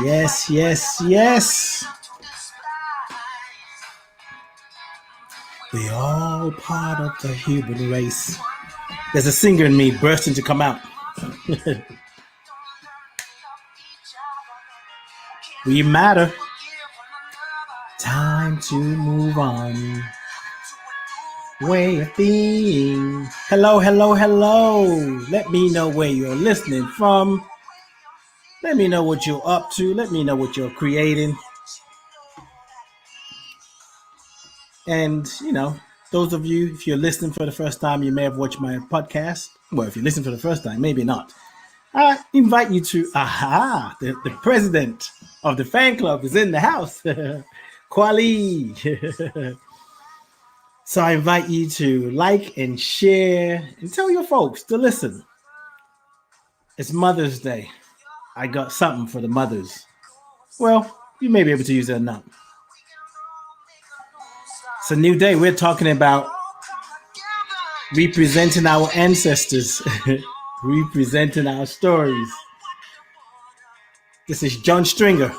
Yes, yes, yes. We all part of the human race. There's a singer in me bursting to come out. We matter. Time to move on. Way of being. Hello, hello, hello. Let me know where you're listening from. Let me know what you're up to. Let me know what you're creating. And, those of you, if you're listening for the first time, you may have watched my podcast. Well, if you listen for the first time, maybe not. I invite you to, the president of the fan club is in the house, Kwali. So I invite you to like and share and tell your folks to listen. It's Mother's Day. I got something for the mothers. Well, you may be able to use it or not. It's a new day. We're talking about representing our ancestors, representing our stories. This is John Stringer.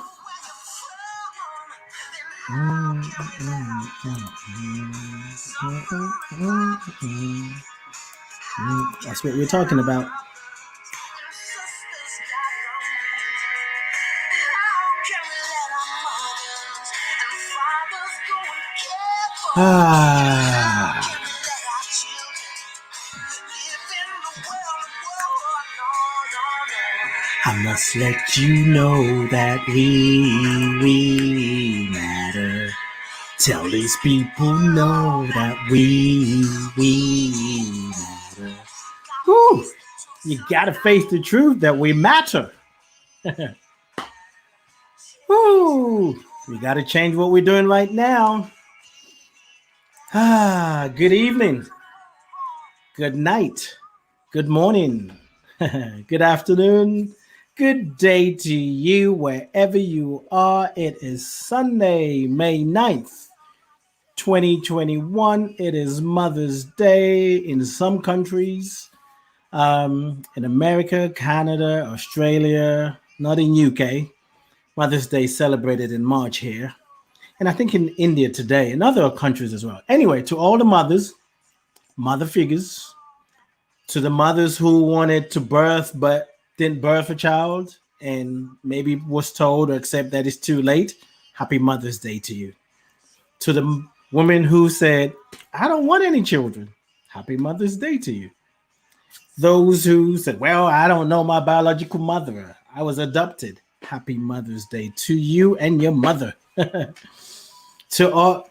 That's what we're talking about. I must let you know that we matter. Tell these people know that we matter. Woo! You gotta face the truth that we matter. Woo! We gotta change what we're doing right now. Good evening. Good night. Good morning. Good afternoon. Good day to you wherever you are. It is Sunday, May 9th, 2021. It is Mother's Day in some countries. In America, Canada, Australia, not in UK. Mother's Day celebrated in March here. And I think in India today and other countries as well. Anyway, to all the mothers, mother figures, to the mothers who wanted to birth but didn't birth a child and maybe was told or accept that it's too late, happy Mother's Day to you. To the woman who said, I don't want any children, happy Mother's Day to you. Those who said, well, I don't know my biological mother, I was adopted, happy Mother's Day to you and your mother. To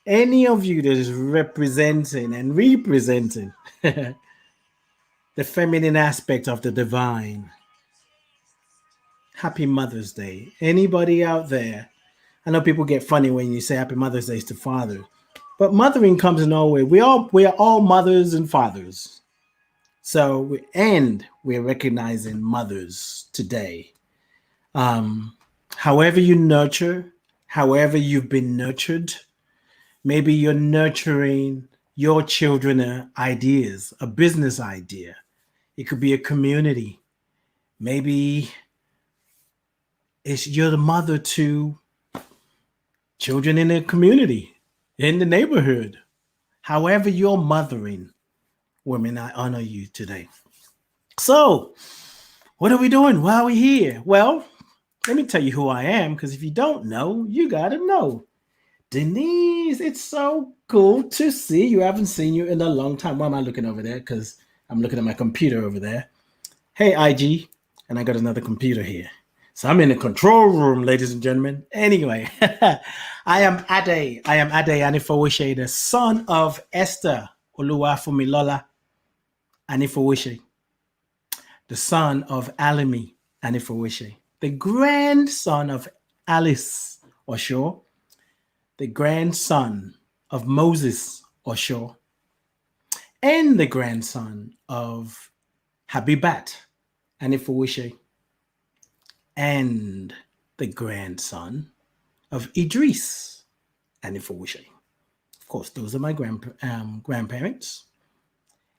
any of you that is representing and representing the feminine aspect of the divine, happy Mother's Day. Anybody out there? I know people get funny when you say happy Mother's Day to father, but mothering comes in all way. We are all mothers and fathers. So we're recognizing mothers today. However you nurture, however you've been nurtured, maybe you're nurturing your children ideas, a business idea. It could be a community. Maybe you're the mother to children in the community, in the neighborhood. However you're mothering, women, I honor you today. So, what are we doing? Why are we here? Well, let me tell you who I am, because if you don't know, you got to know. Denise, it's so cool to see you. I haven't seen you in a long time. Why am I looking over there? Because I'm looking at my computer over there. Hey, IG. And I got another computer here. So I'm in the control room, ladies and gentlemen. Anyway, I am Ade. I am Ade Anifowishe, the son of Esther Oluwafumilola Anifowishe, the son of Alimi Anifowishe, the grandson of Alice Osho, the grandson of Moses Osho, and the grandson of Habibat Anifowishe, and the grandson of Idris Anifowishe. Of course, those are my grandparents.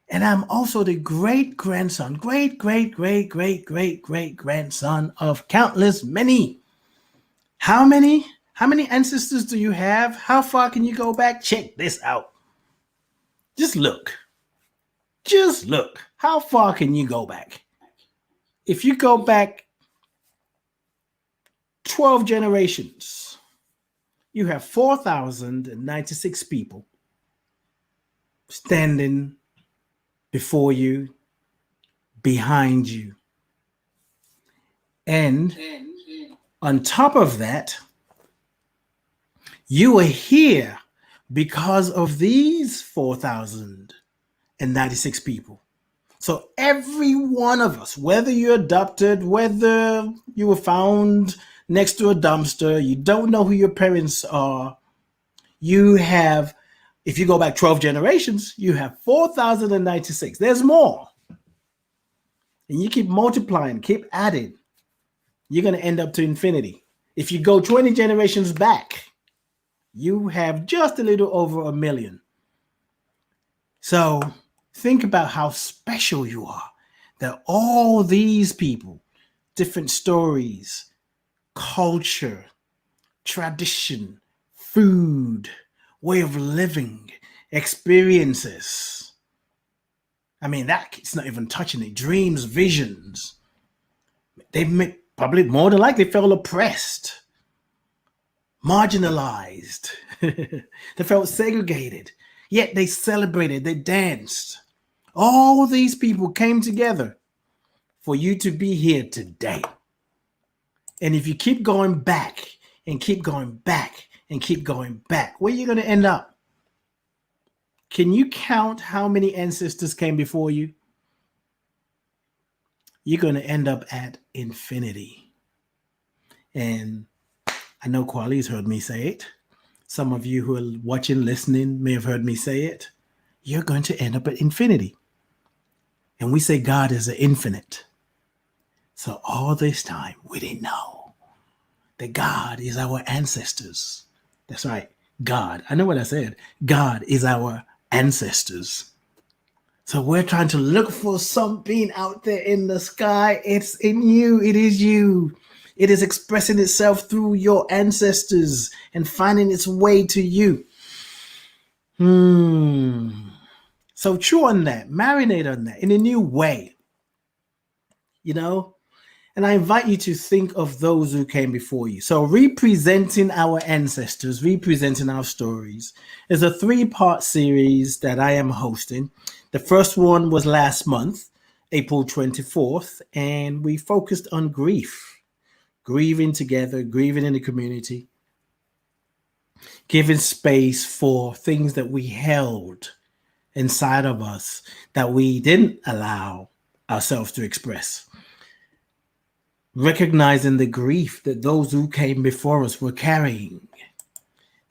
And I'm also the great grandson, great grandson of countless many. How many? How many ancestors do you have? How far can you go back? Check this out. Just look. Just look. How far can you go back? If you go back 12 generations, you have 4,096 people standing before you, behind you. And on top of that, you are here because of these 4,096 people. So every one of us, whether you're adopted, whether you were found next to a dumpster, you don't know who your parents are, you have, if you go back 12 generations, you have 4,096. There's more. And you keep multiplying, keep adding, you're going to end up to infinity. If you go 20 generations back, you have just a little over 1 million. So think about how special you are, that all these people, different stories, culture, tradition, food, way of living, experiences. I mean, it's not even touching it. Dreams, visions. They probably more than likely felt oppressed, marginalized. They felt segregated. Yet they celebrated, they danced. All these people came together for you to be here today. And if you keep going back and keep going back and keep going back, where are you going to end up? Can you count how many ancestors came before you? You're going to end up at infinity. And I know Kwali's heard me say it. Some of you who are watching, listening may have heard me say it. You're going to end up at infinity. And we say God is an infinite. So all this time, we didn't know that God is our ancestors. That's right, God. I know what I said. God is our ancestors. So we're trying to look for something out there in the sky. It's in you. It is you. It is expressing itself through your ancestors and finding its way to you. So chew on that, marinate on that in a new way, And I invite you to think of those who came before you. So representing our ancestors, representing our stories is a 3-part series that I am hosting. The first one was last month, April 24th, and we focused on grief. Grieving together, grieving in the community, giving space for things that we held inside of us that we didn't allow ourselves to express. Recognizing the grief that those who came before us were carrying,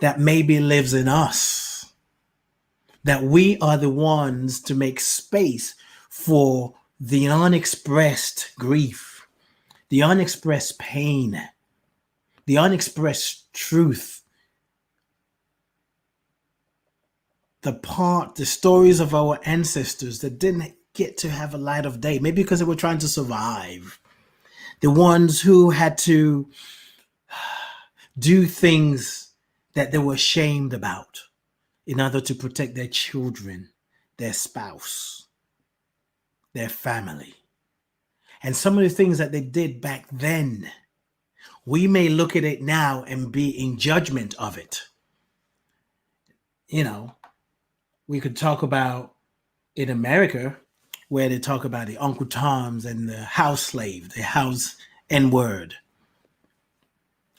that maybe lives in us, that we are the ones to make space for the unexpressed grief, the unexpressed pain, the unexpressed truth, the stories of our ancestors that didn't get to have a light of day, maybe because they were trying to survive, the ones who had to do things that they were ashamed about in order to protect their children, their spouse, their family. And some of the things that they did back then, we may look at it now and be in judgment of it. We could talk about in America where they talk about the Uncle Toms and the house slave, the house N-word.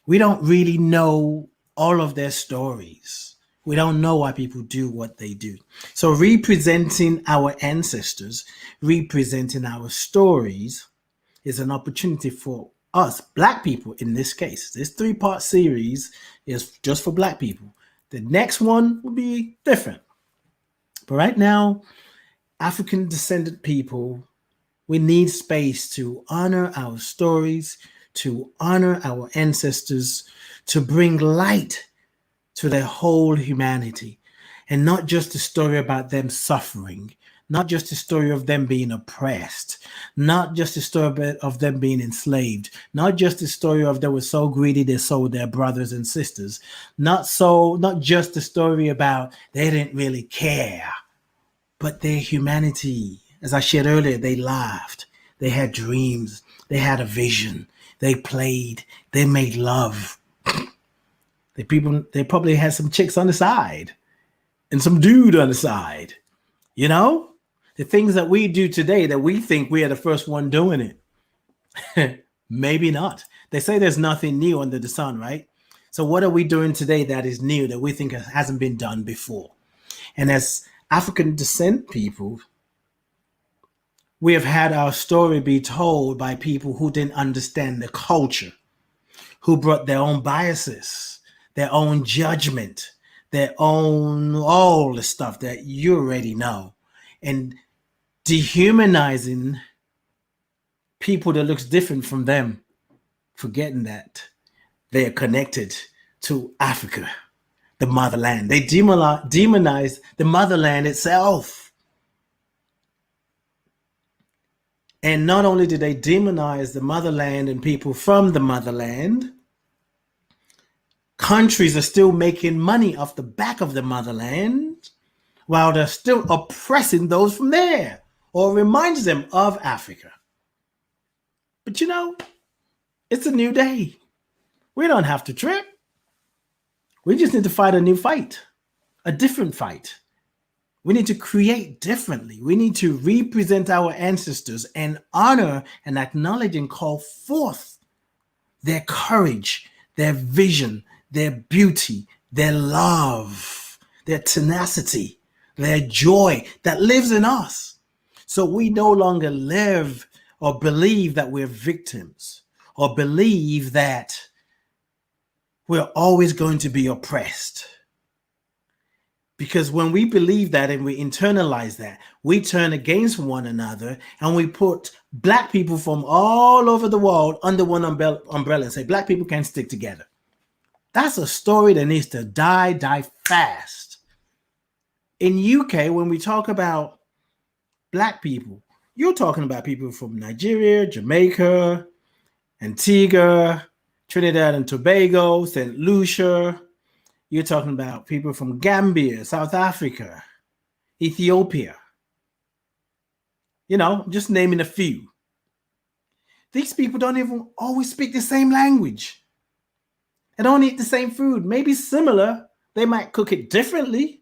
We don't really know all of their stories. We don't know why people do what they do. So representing our ancestors, representing our stories is an opportunity for us, Black people in this case. This 3-part series is just for Black people. The next one will be different. But right now, African descended people, we need space to honor our stories, to honor our ancestors, to bring light to their whole humanity, and not just a story about them suffering, not just the story of them being oppressed, not just the story of them being enslaved, not just the story of they were so greedy they sold their brothers and sisters, not just the story about they didn't really care, but their humanity. As I shared earlier, they laughed, they had dreams, they had a vision, they played, they made love. They probably had some chicks on the side and some dude on the side. You know, the things that we do today that we think we are the first one doing it. Maybe not. They say there's nothing new under the sun, right? So what are we doing today that is new that we think hasn't been done before? And as African descent people, we have had our story be told by people who didn't understand the culture, who brought their own biases, their own judgment, their own, all the stuff that you already know, and dehumanizing people that looks different from them, forgetting that they are connected to Africa, the motherland. They demonize the motherland itself. And not only do they demonize the motherland and people from the motherland, countries are still making money off the back of the motherland while they're still oppressing those from there, or reminds them of Africa. But you know, it's a new day. We don't have to trip. We just need to fight a new fight, a different fight. We need to create differently. We need to represent our ancestors and honor and acknowledge and call forth their courage, their vision, their beauty, their love, their tenacity, their joy that lives in us. So we no longer live or believe that we're victims, or believe that we're always going to be oppressed. Because when we believe that and we internalize that, we turn against one another and we put Black people from all over the world under one umbrella and say Black people can't stick together. That's a story that needs to die fast. In UK, when we talk about Black people, you're talking about people from Nigeria, Jamaica, Antigua, Trinidad and Tobago, St. Lucia. You're talking about people from Gambia, South Africa, Ethiopia. You know, just naming a few. These people don't even always speak the same language. They don't eat the same food. Maybe similar. They might cook it differently.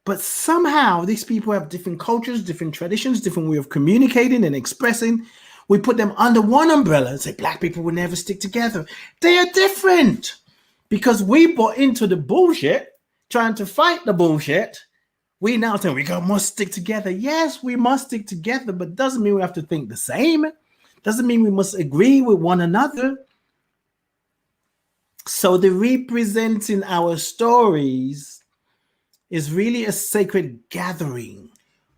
But somehow these people have different cultures, different traditions, different way of communicating and expressing. We put them under one umbrella and say Black people will never stick together. They are different because we bought into the bullshit, trying to fight the bullshit. We now say we must stick together. Yes, we must stick together, but doesn't mean we have to think the same. Doesn't mean we must agree with one another. So the representing our stories is really a sacred gathering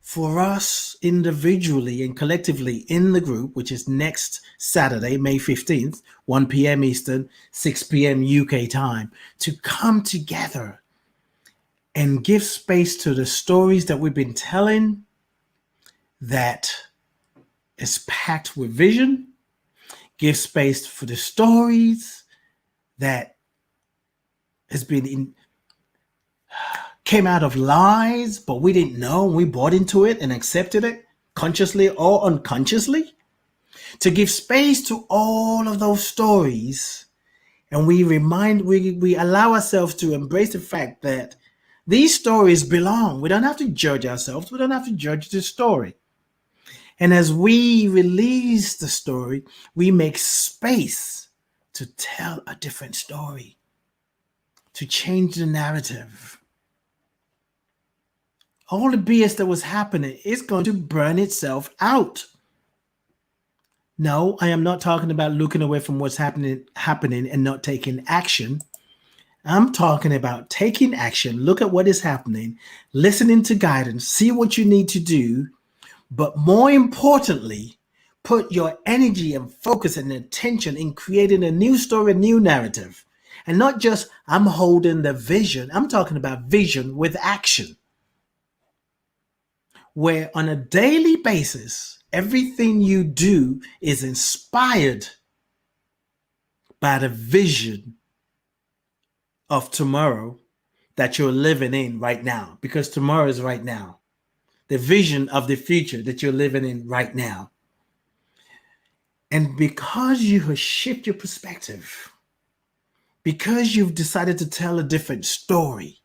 for us individually and collectively in the group, which is next Saturday, May 15th, 1 p.m. Eastern, 6 p.m. UK time, to come together and give space to the stories that we've been telling that is packed with vision, give space for the stories that has been came out of lies, but we didn't know, and we bought into it and accepted it consciously or unconsciously, to give space to all of those stories. And we allow ourselves to embrace the fact that these stories belong. We don't have to judge ourselves. We don't have to judge the story. And as we release the story, we make space to tell a different story, to change the narrative. All the BS that was happening is going to burn itself out. No, I am not talking about looking away from what's happening and not taking action. I'm talking about taking action, look at what is happening, listening to guidance, see what you need to do, but more importantly, put your energy and focus and attention in creating a new story, a new narrative. And not just, I'm holding the vision. I'm talking about vision with action. where on a daily basis, everything you do is inspired by the vision of tomorrow that you're living in right now, because tomorrow is right now. The vision of the future that you're living in right now. And because you have shifted your perspective, because you've decided to tell a different story,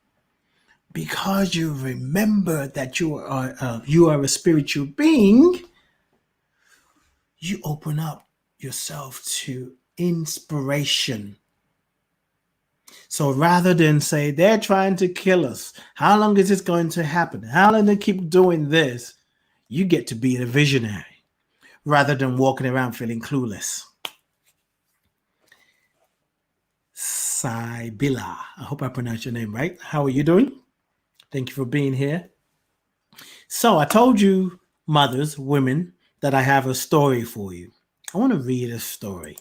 because you remember that you are a spiritual being, you open up yourself to inspiration. So rather than say, they're trying to kill us, how long is this going to happen? How long do they keep doing this? You get to be the visionary rather than walking around feeling clueless. Saibila, I hope I pronounced your name right. How are you doing? Thank you for being here. So I told you, mothers, women, that I have a story for you. I want to read a story.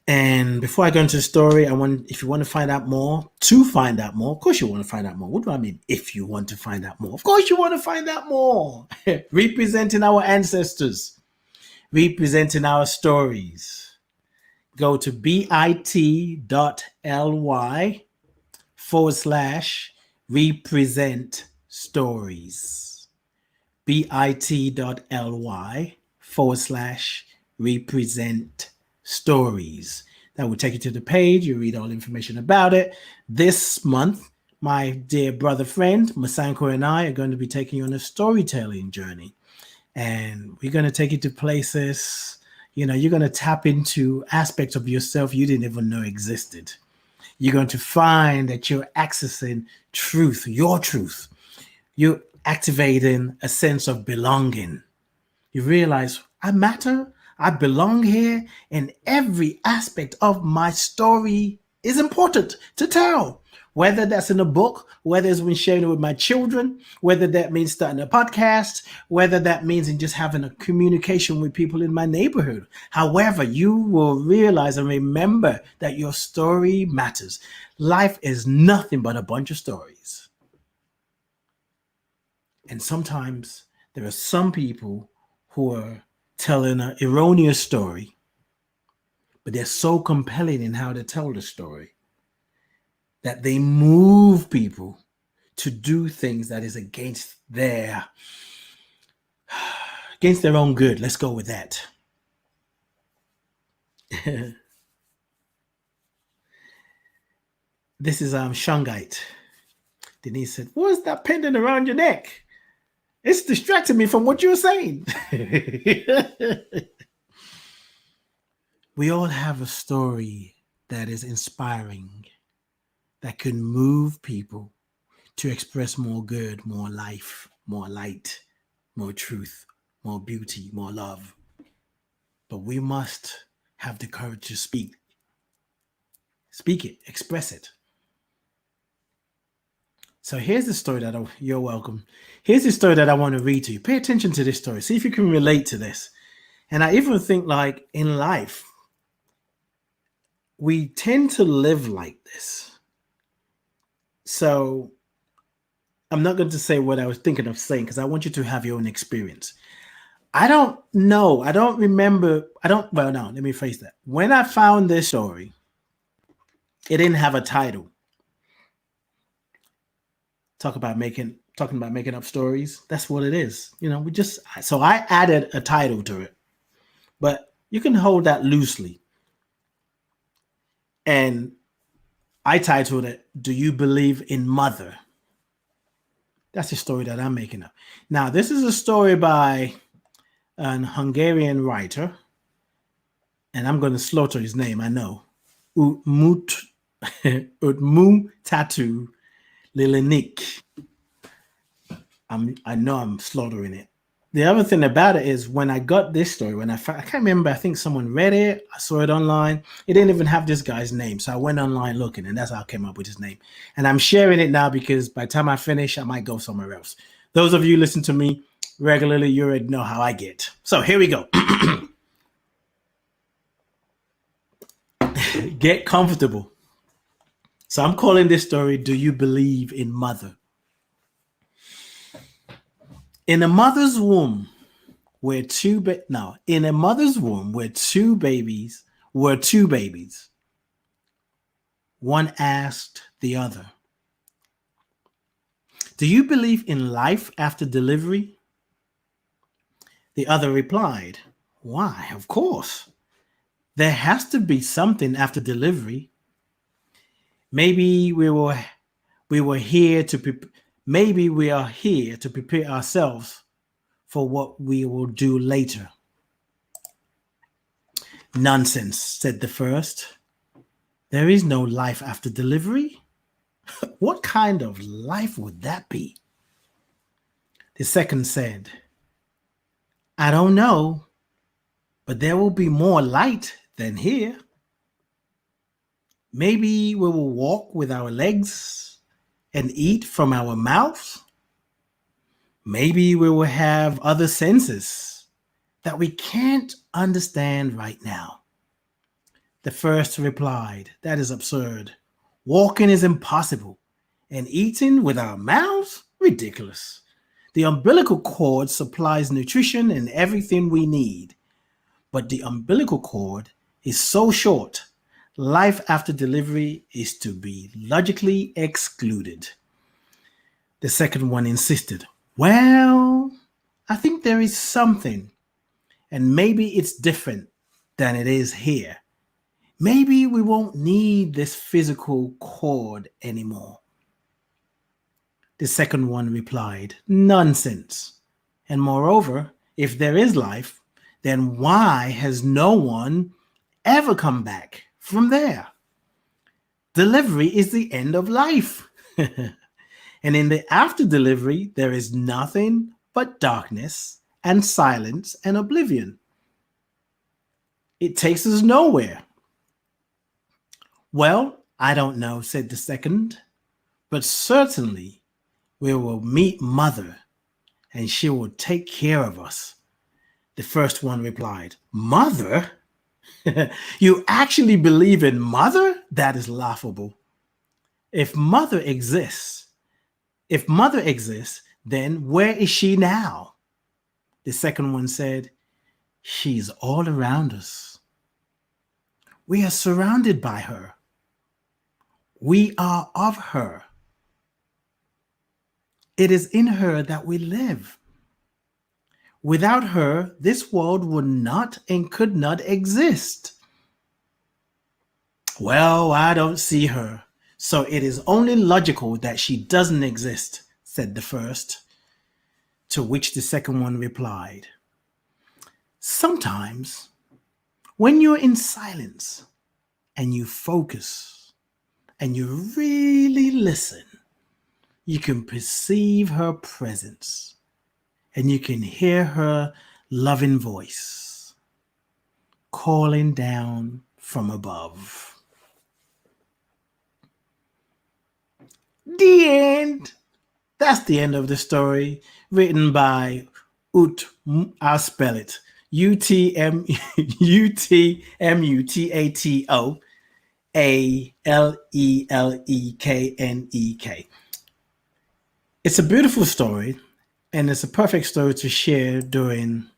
And before I go into the story, if you want to find out more, of course you want to find out more. What do I mean, if you want to find out more? Of course you want to find out more. Representing our ancestors, representing our stories. Go to bit.ly/represent stories. bit.ly/represent stories. That will take you to the page. You read all the information about it. This month, my dear brother friend Masanko and I are going to be taking you on a storytelling journey, and we're going to take you to places. You're going to tap into aspects of yourself you didn't even know existed. You're going to find that you're accessing truth, your truth. You're activating a sense of belonging. You realize, I matter. I belong here, and every aspect of my story is important to tell. Whether that's in a book, whether it's when sharing it with my children, whether that means starting a podcast, whether that means in just having a communication with people in my neighborhood. However, you will realize and remember that your story matters. Life is nothing but a bunch of stories. And sometimes there are some people who are telling an erroneous story, but they're so compelling in how they tell the story that they move people to do things that is against their own good. Let's go with that. This is Shungite. Denise said, "What is that pendant around your neck? It's distracting me from what you were saying." We all have a story that is inspiring, that can move people to express more good, more life, more light, more truth, more beauty, more love. But we must have the courage to speak. Speak it, express it. So here's the story you're welcome. Here's the story that I want to read to you. Pay attention to this story. See if you can relate to this. And I even think, like, in life, we tend to live like this. So I'm not going to say what I was thinking of saying, because I want you to have your own experience. I don't know. I don't remember. Well, no, let me phrase that. When I found this story, it didn't have a title. Talking about making up stories. That's what it is. So I added a title to it, but you can hold that loosely. And I titled it, "Do You Believe in Mother?" That's the story that I'm making up. Now, this is a story by an Hungarian writer, and I'm going to slaughter his name, I know. Utmutatu Lilinik. I know I'm slaughtering it. The other thing about it is, when I got this story, I can't remember, I think someone read it, I saw it online. It didn't even have this guy's name. So I went online looking, and that's how I came up with his name. And I'm sharing it now because by the time I finish, I might go somewhere else. Those of you who listen to me regularly, you already know how I get. So here we go. Get comfortable. So I'm calling this story, "Do You Believe in Mother?" In a mother's womb were in a mother's womb were two babies. One asked the other, "Do you believe in life after delivery?" The other replied, "Why, of course. There has to be something after delivery. Maybe we were here to maybe we are here to prepare ourselves for what we will do later." "Nonsense," said the first. "There is no life after delivery. What kind of life would that be?" The second said, "I don't know, but there will be more light than here. Maybe we will walk with our legs and eat from our mouths. Maybe we will have other senses that we can't understand right now." The first replied, "That is absurd. Walking is impossible, and eating with our mouths? Ridiculous. The umbilical cord supplies nutrition and everything we need, but the umbilical cord is so short, life after delivery is to be logically excluded." The second one insisted, "Well, I think there is something, and maybe it's different than it is here. Maybe we won't need this physical cord anymore." The second one replied, "Nonsense. And moreover, if there is life, then why has no one ever come back from there? Delivery is the end of life. And in the after delivery, there is nothing but darkness and silence and oblivion. It takes us nowhere." "Well, I don't know," said the second, "but certainly we will meet Mother and she will take care of us." The first one replied, "Mother? You actually believe in Mother? That is laughable. If Mother exists, then where is she now?" The second one said, "She's all around us. We are surrounded by her. We are of her. It is in her that we live. Without her, this world would not and could not exist." "Well, I don't see her, so it is only logical that she doesn't exist," said the first. To which the second one replied, "Sometimes, when you're in silence and you focus and you really listen, you can perceive her presence and you can hear her loving voice calling down from above." The end. That's the end of the story, written by I'll spell it, Utmutato Aleleknek. It's a beautiful story, and it's a perfect story to share during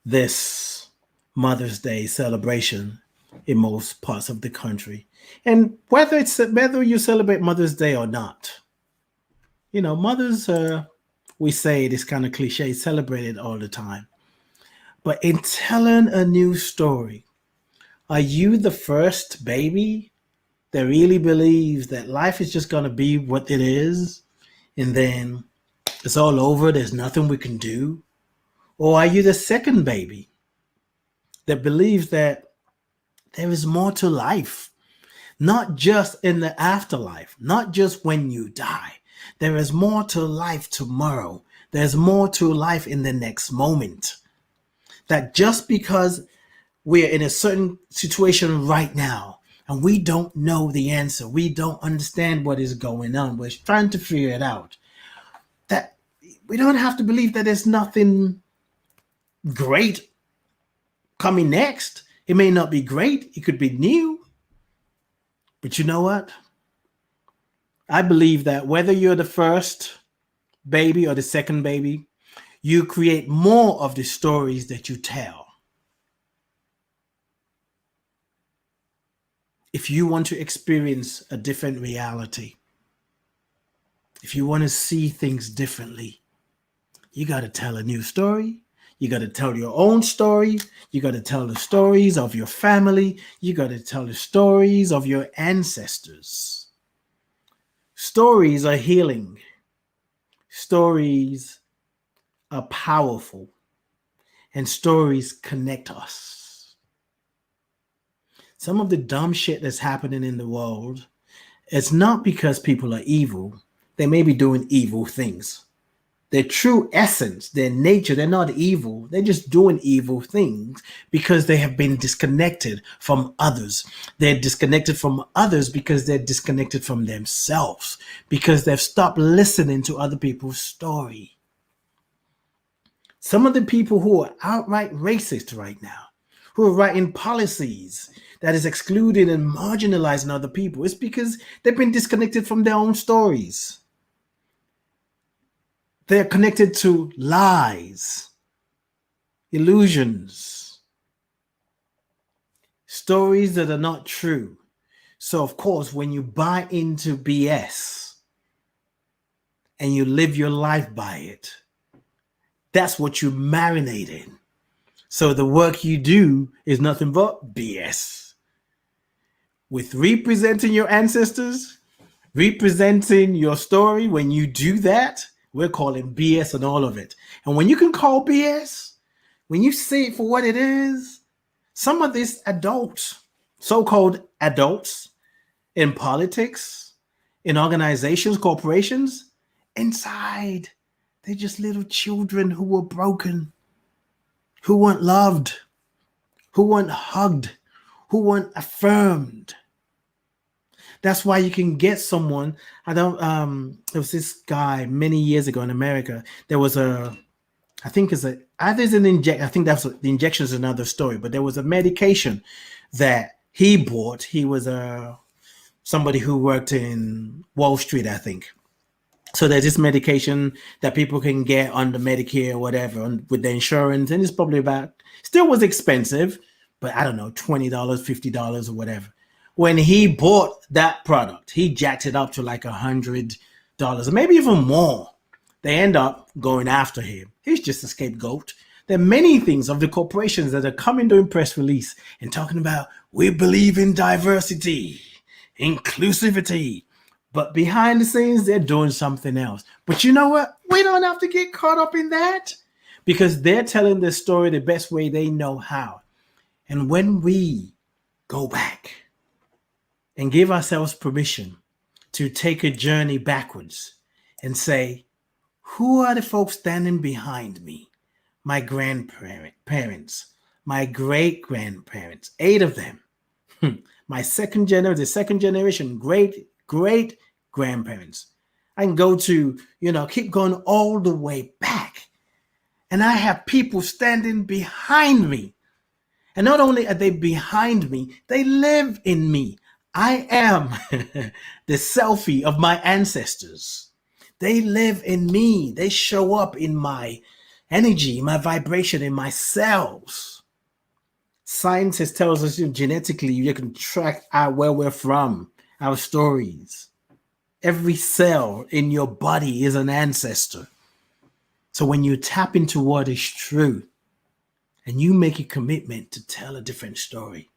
this Mother's Day celebration in most parts of the country. And whether you celebrate Mother's Day or not, mothers, we say it is kind of cliche, celebrated all the time. But in telling a new story, are you the first baby that really believes that life is just going to be what it is and then it's all over, there's nothing we can do? Or are you the second baby that believes that there is more to life, not just in the afterlife, not just when you die? There is more to life tomorrow. There's more to life in the next moment. That just because we're in a certain situation right now and we don't know the answer, we don't understand what is going on, we're trying to figure it out, that we don't have to believe that there's nothing great coming next. It may not be great, it could be new. But you know what? I believe that whether you're the first baby or the second baby, you create more of the stories that you tell. If you want to experience a different reality, if you want to see things differently, you got to tell a new story. You got to tell your own story. You got to tell the stories of your family. You got to tell the stories of your ancestors. Stories are healing. Stories are powerful. And stories connect us. Some of the dumb shit that's happening in the world, it's not because people are evil. They may be doing evil things. Their true essence, their nature, they're not evil. They're just doing evil things because they have been disconnected from others. They're disconnected from others because they're disconnected from themselves, because they've stopped listening to other people's story. Some of the people who are outright racist right now, who are writing policies that is excluding and marginalizing other people, it's because they've been disconnected from their own stories. They're connected to lies, illusions, stories that are not true. So, of course, when you buy into BS and you live your life by it, that's what you marinate in. So the work you do is nothing but BS. With representing your ancestors, representing your story, when you do that, we're calling BS on all of it. And when you can call BS, when you see it for what it is, some of these adults, so-called adults in politics, in organizations, corporations, inside, they're just little children who were broken, who weren't loved, who weren't hugged, who weren't affirmed. That's why you can get someone. There was this guy many years ago in America. There was I think it's an injection. I think the injection is another story, but there was a medication that he bought. He was somebody who worked in Wall Street, I think. So there's this medication that people can get under Medicare or whatever with the insurance, and it's probably still was expensive, but I don't know, $20, $50 or whatever. When he bought that product, he jacked it up to like $100 or maybe even more. They end up going after him. He's just a scapegoat. There are many things of the corporations that are coming doing press release and talking about, we believe in diversity, inclusivity. But behind the scenes, they're doing something else. But you know what? We don't have to get caught up in that because they're telling their story the best way they know how. And when we go back and give ourselves permission to take a journey backwards and say, who are the folks standing behind me? My grandparents, my great-grandparents, 8 of them. My the second generation, great grandparents. I can go to, keep going all the way back. And I have people standing behind me. And not only are they behind me, they live in me. I am the selfie of my ancestors. They live in me. They show up in my energy, my vibration, in my cells. Science tells us genetically you can track where we're from, our stories. Every cell in your body is an ancestor. So when you tap into what is true and you make a commitment to tell a different story,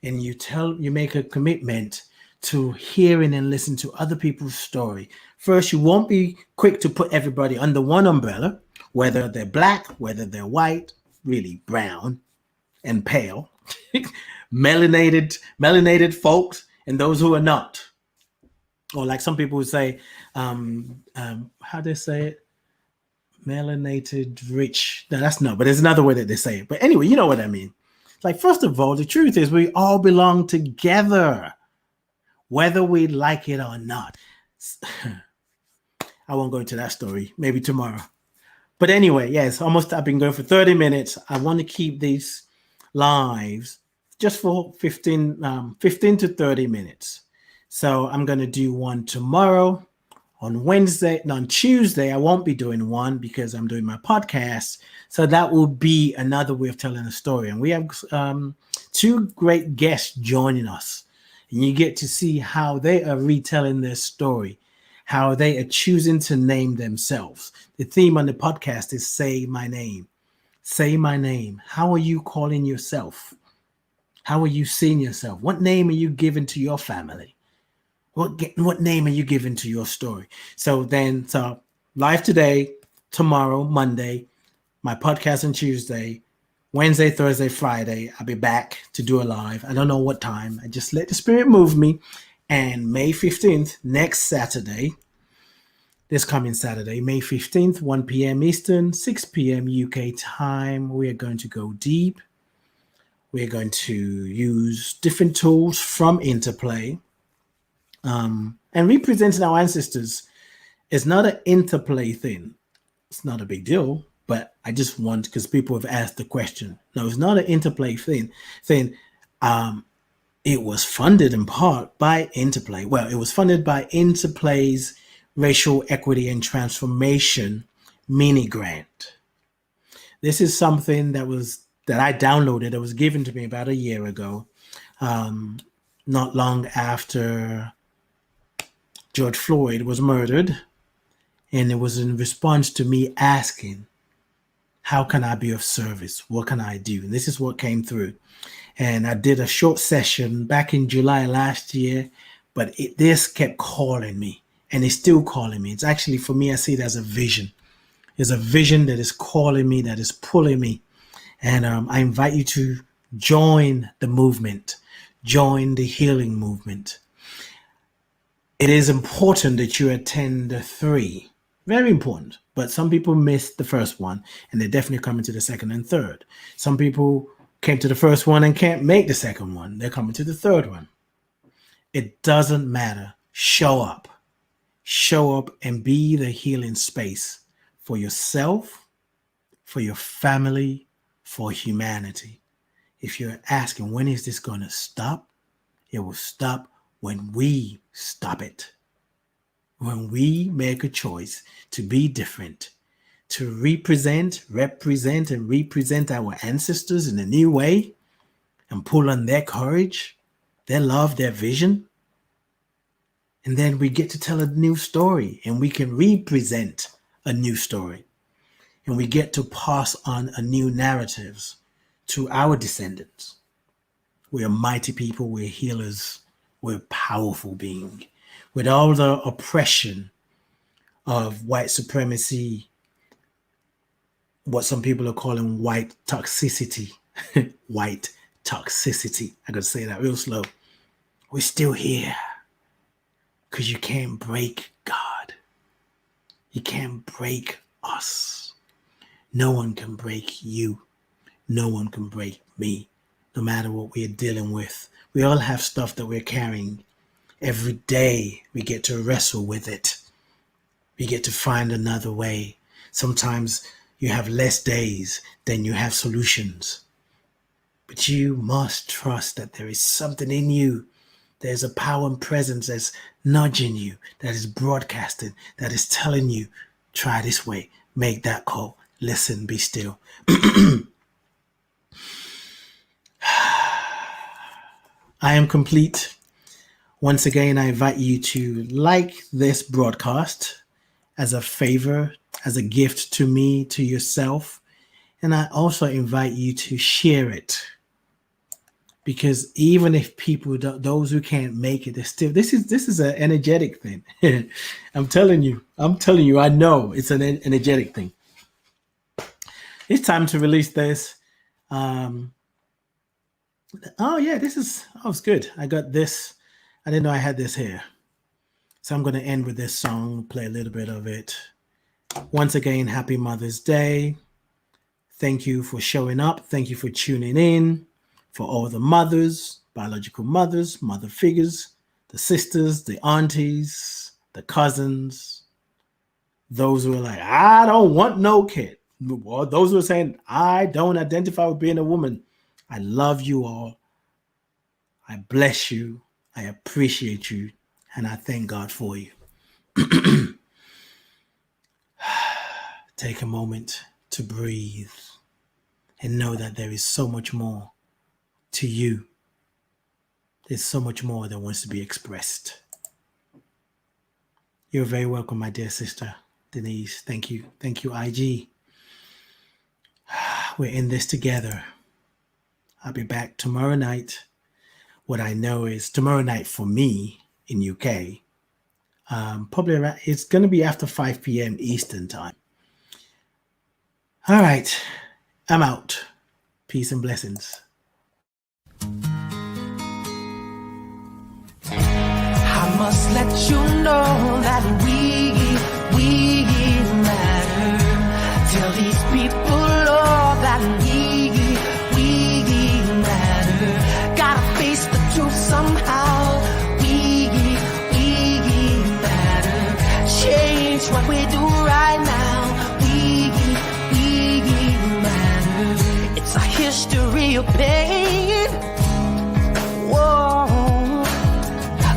and you make a commitment to hearing and listen to other people's story. First, you won't be quick to put everybody under one umbrella, whether they're black, whether they're white, really brown and pale, melanated folks, and those who are not. Or like some people would say, how they say it? Melanated rich. No, that's not, but there's another way that they say it. But anyway, you know what I mean. Like, first of all, the truth is we all belong together, whether we like it or not. I won't go into that story, maybe tomorrow. But anyway, yes, I've been going for 30 minutes. I want to keep these lives just for 15 to 30 minutes. So I'm going to do one tomorrow On Tuesday, I won't be doing one because I'm doing my podcast. So that will be another way of telling a story. And we have two great guests joining us. And you get to see how they are retelling their story, how they are choosing to name themselves. The theme on the podcast is Say My Name. Say my name. How are you calling yourself? How are you seeing yourself? What name are you giving to your family? What name are you giving to your story? So live today, tomorrow, Monday, my podcast on Tuesday, Wednesday, Thursday, Friday. I'll be back to do a live. I don't know what time. I just let the spirit move me. And May 15th, next Saturday, this coming Saturday, May 15th, 1 p.m. Eastern, 6 p.m. UK time, we are going to go deep. We're going to use different tools from Interplay. And representing our ancestors is not an Interplay thing. It's not a big deal, but I just want, because people have asked the question. No, it's not an Interplay thing. It was funded in part by Interplay. Well, it was funded by Interplay's Racial Equity and Transformation mini grant. This is something that I downloaded. It was given to me about a year ago, not long after George Floyd was murdered. And it was in response to me asking, how can I be of service? What can I do? And this is what came through. And I did a short session back in July last year, but this kept calling me. And it's still calling me. It's actually, for me, I see it as a vision. It's a vision that is calling me, that is pulling me. And I invite you to join the movement, join the healing movement. It is important that you attend the 3. Very important. But some people missed the first one, and they're definitely coming to the second and third. Some people came to the first one and can't make the second one. They're coming to the third one. It doesn't matter. Show up. Show up and be the healing space for yourself, for your family, for humanity. If you're asking, when is this going to stop? It will stop when we stop it. When we make a choice to be different, to represent our ancestors in a new way and pull on their courage, their love, their vision. And then we get to tell a new story, and we can represent a new story. And we get to pass on a new narratives to our descendants. We're mighty people, we're healers, we're powerful beings. With all the oppression of white supremacy, what some people are calling white toxicity, white toxicity. I gotta say that real slow. We're still here. Because you can't break God. You can't break us. No one can break you. No one can break me, no matter what we're dealing with. We all have stuff that we're carrying. Every day we get to wrestle with it. We get to find another way. Sometimes you have less days than you have solutions. But you must trust that there is something in you. There's a power and presence that's nudging you, that is broadcasting, that is telling you, try this way, make that call, listen, be still. I am complete. Once again, I invite you to like this broadcast as a favor, as a gift to me, to yourself. And I also invite you to share it. Because even if people, those who can't make it, they're still, this is an energetic thing. I'm telling you, I know it's an energetic thing. It's time to release this. Oh yeah, it's good. I got this. I didn't know I had this here. So I'm going to end with this song, play a little bit of it. Once again, happy Mother's Day. Thank you for showing up. Thank you for tuning in. For all the mothers, biological mothers, mother figures, the sisters, the aunties, the cousins, those who are like, I don't want no kid. Or those who are saying, I don't identify with being a woman. I love you all. I bless you. I appreciate you. And I thank God for you. Take a moment to breathe and know that there is so much more to you. There's so much more that wants to be expressed. You're very welcome, my dear sister, Denise. Thank you. Thank you, IG. We're in this together. I'll be back tomorrow night. What I know is tomorrow night for me in UK, probably around, it's going to be after 5 p.m. Eastern time. All right. I'm out. Peace and blessings. I must let you know that we matter. Tell these people all that we matter. Gotta face the truth somehow. We matter. Change what we do right now. We matter. It's a history of pain. Whoa.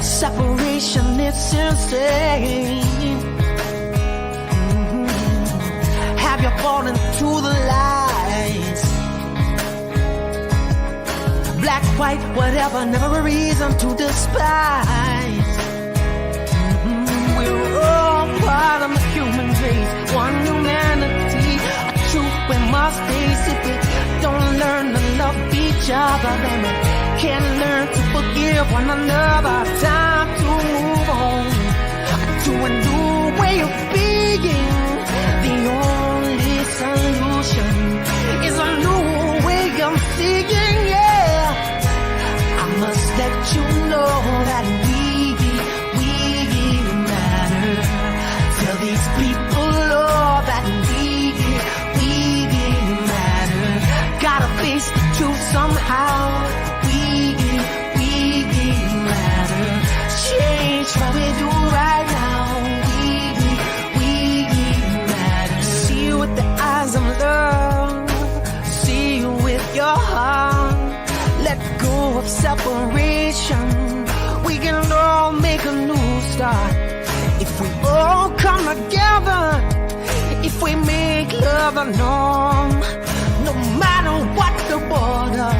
Separation, it's insane. Have you fallen to the lies? Black, white, whatever, never a reason to despise. We're all part of the human race, one humanity. A truth we must face. If we don't learn to love each other, then we can't learn to forgive one another. Time to move on to a new way of being. The only solution is a new way of seeing. Yeah, I must let you know that we matter. Tell these people all that we matter. Gotta face the truth somehow. Change what we do right now. We matter. See you with the eyes of love. See you with your heart. Let go of separation. We can all make a new start. If we all come together. If we make love a norm. No matter what the border.